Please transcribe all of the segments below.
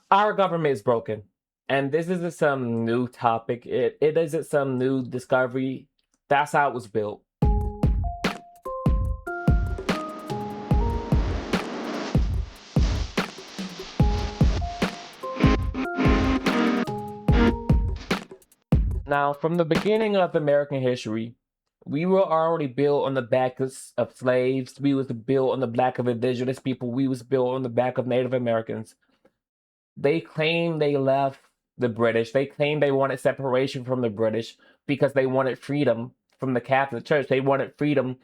Our government is broken. And this isn't some new topic. It isn't some new discovery. That's how it was built. Now, from the beginning of American history, we were already built on the back of slaves. We was built on the back of indigenous people. We was built on the back of Native Americans. They claim they left the British. They claim they wanted separation from the British because they wanted freedom from the Catholic Church. They wanted freedom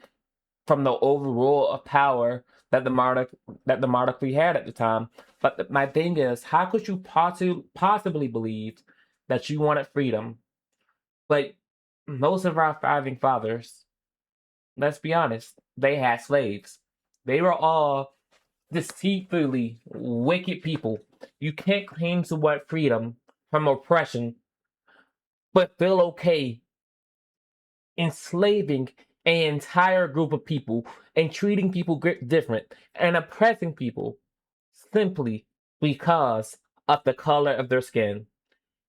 from the overrule of power that the monarchy had at the time. But my thing is, how could you possibly believe that you wanted freedom? Like most of our founding fathers, let's be honest, they had slaves. They were all deceitfully wicked people. You can't claim to want freedom from oppression, but feel okay enslaving an entire group of people and treating people different and oppressing people simply because of the color of their skin.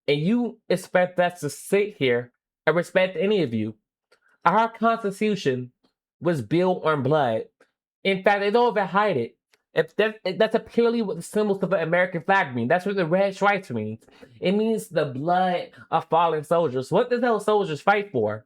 And you expect us to sit here and respect any of you. Our Constitution was built on blood. In fact, they don't even hide it. If that's purely what the symbols of the American flag mean. That's what the red stripes means. It means the blood of fallen soldiers. What did those soldiers fight for?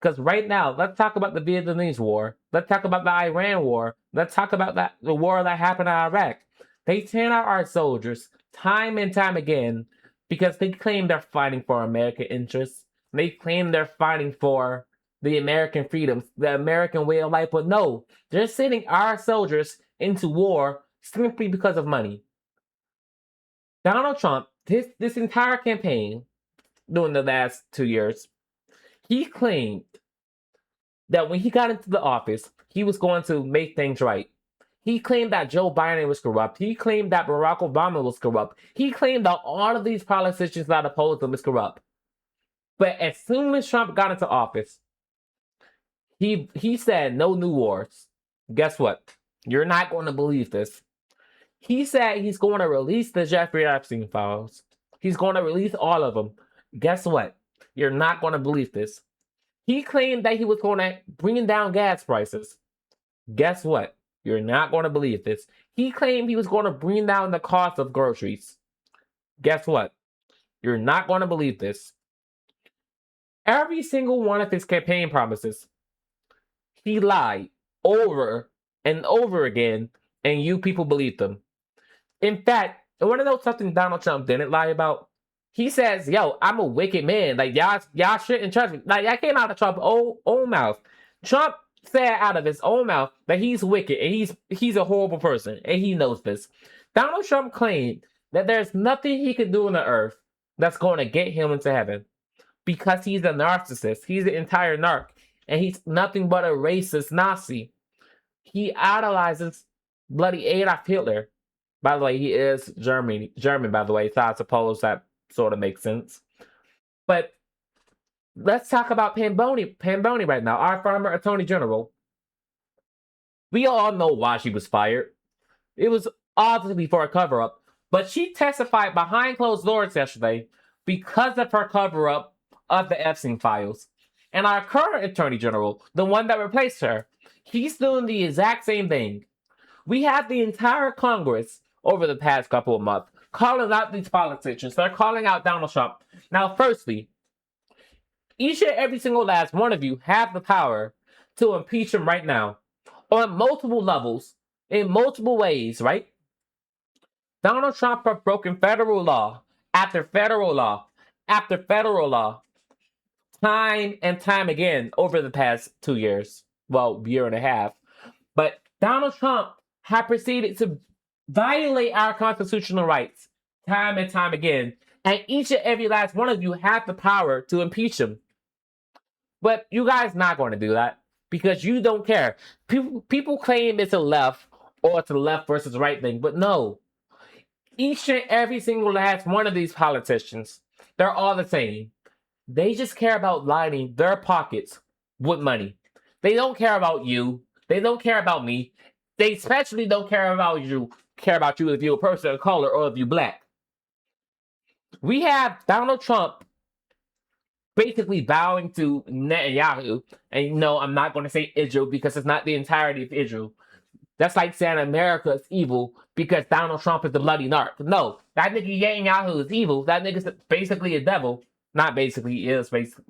Because right now, let's talk about the Vietnamese War. Let's talk about the Iran War. Let's talk about the war that happened in Iraq. They turn out our soldiers time and time again because they claim they're fighting for American interests. They claim they're fighting for the American freedoms, the American way of life. But no, they're sending our soldiers into war simply because of money. Donald Trump, this entire campaign during the last 2 years, he claimed that when he got into the office, he was going to make things right. He claimed that Joe Biden was corrupt. He claimed that Barack Obama was corrupt. He claimed that all of these politicians that opposed him was corrupt. But as soon as Trump got into office, he said no new wars. Guess what? You're not going to believe this. He said he's going to release the Jeffrey Epstein files. He's going to release all of them. Guess what? You're not going to believe this. He claimed that he was going to bring down gas prices. Guess what? You're not going to believe this. He claimed he was going to bring down the cost of groceries. Guess what? You're not going to believe this. Every single one of his campaign promises, he lied over and over again, and you people believed them. In fact, you want to know something Donald Trump didn't lie about? He says, "Yo, I'm a wicked man. Like y'all shouldn't trust me." Like that came out of Trump's own mouth. Trump said out of his own mouth that he's wicked and he's a horrible person, and he knows this. Donald Trump claimed that there's nothing he can do on the earth that's going to get him into heaven because he's a narcissist. He's an entire narc, and he's nothing but a racist Nazi. He idolizes bloody Adolf Hitler. By the way, he is German, by the way, so I suppose that sort of makes sense. But let's talk about Pamboni right now, our former Attorney General. We all know why she was fired. It was obviously for a cover-up, but she testified behind closed doors yesterday because of her cover-up of the Epstein files. And our current Attorney General, the one that replaced her, he's doing the exact same thing. We have the entire Congress over the past couple of months calling out these politicians. They're calling out Donald Trump. Now, firstly, each and every single last one of you have the power to impeach him right now on multiple levels, in multiple ways, right? Donald Trump has broken federal law after federal law after federal law time and time again over the past 2 years. Well, year and a half. But Donald Trump has proceeded to violate our constitutional rights time and time again. And each and every last one of you have the power to impeach him. But you guys not going to do that because you don't care. People claim it's a left or it's a left versus right thing, but no. Each and every single last one of these politicians, they're all the same. They just care about lining their pockets with money. They don't care about you. They don't care about me. They especially don't care about you care about you if you're a person of color or if you're black. We have Donald Trump basically bowing to Netanyahu. And no, I'm not going to say Israel because it's not the entirety of Israel. That's like saying America is evil because Donald Trump is the bloody narc. No, that nigga Netanyahu is evil. That nigga's basically a devil. Not basically,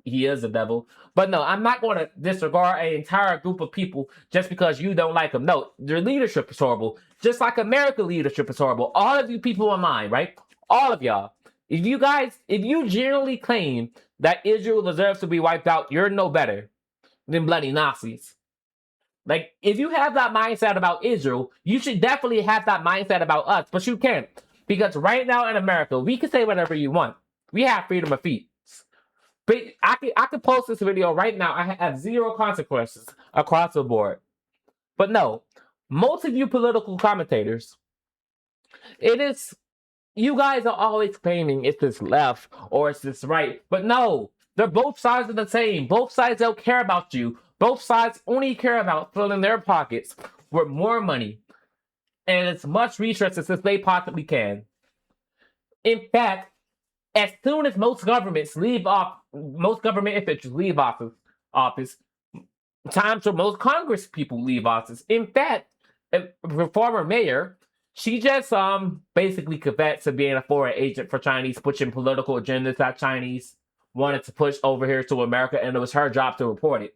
he is a devil. But no, I'm not going to disregard an entire group of people just because you don't like them. No, their leadership is horrible. Just like American leadership is horrible. All of you people online, right? All of y'all. If you generally claim that Israel deserves to be wiped out, you're no better than bloody Nazis. Like, if you have that mindset about Israel, you should definitely have that mindset about us, but you can't. Because right now in America, we can say whatever you want. We have freedom of speech. But I could post this video right now. I have zero consequences across the board. But no, most of you political commentators, you guys are always claiming it's this left or it's this right. But no, they're both sides of the same. Both sides don't care about you. Both sides only care about filling their pockets with more money and as much resources as they possibly can. In fact, as soon as most government officials leave office, times for most Congress people leave office. In fact, a former mayor, she just basically confessed to being a foreign agent for Chinese, pushing political agendas that Chinese wanted to push over here to America, and it was her job to report it.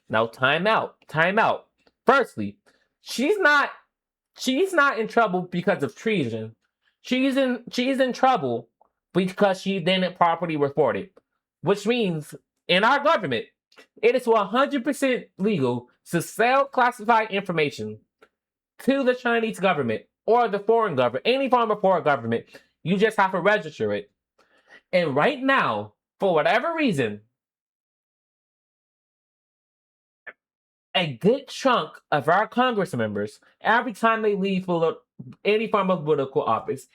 Now, time out. Firstly, she's not in trouble because of treason. She's in trouble because she didn't properly report it. Which means, in our government, it is 100% legal to sell classified information to the Chinese government or the foreign government, any form of foreign government. You just have to register it. And right now, for whatever reason, a good chunk of our Congress members, every time they leave any form of political office,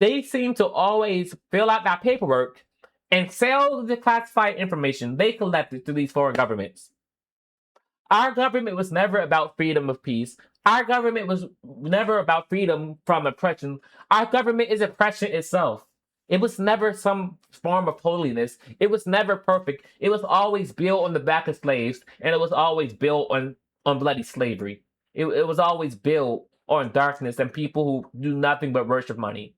they seem to always fill out that paperwork and sell the classified information they collected to these foreign governments. Our government was never about freedom of peace. Our government was never about freedom from oppression. Our government is oppression itself. It was never some form of holiness. It was never perfect. It was always built on the back of slaves, and it was always built on bloody slavery. It was always built on darkness and people who do nothing but worship money.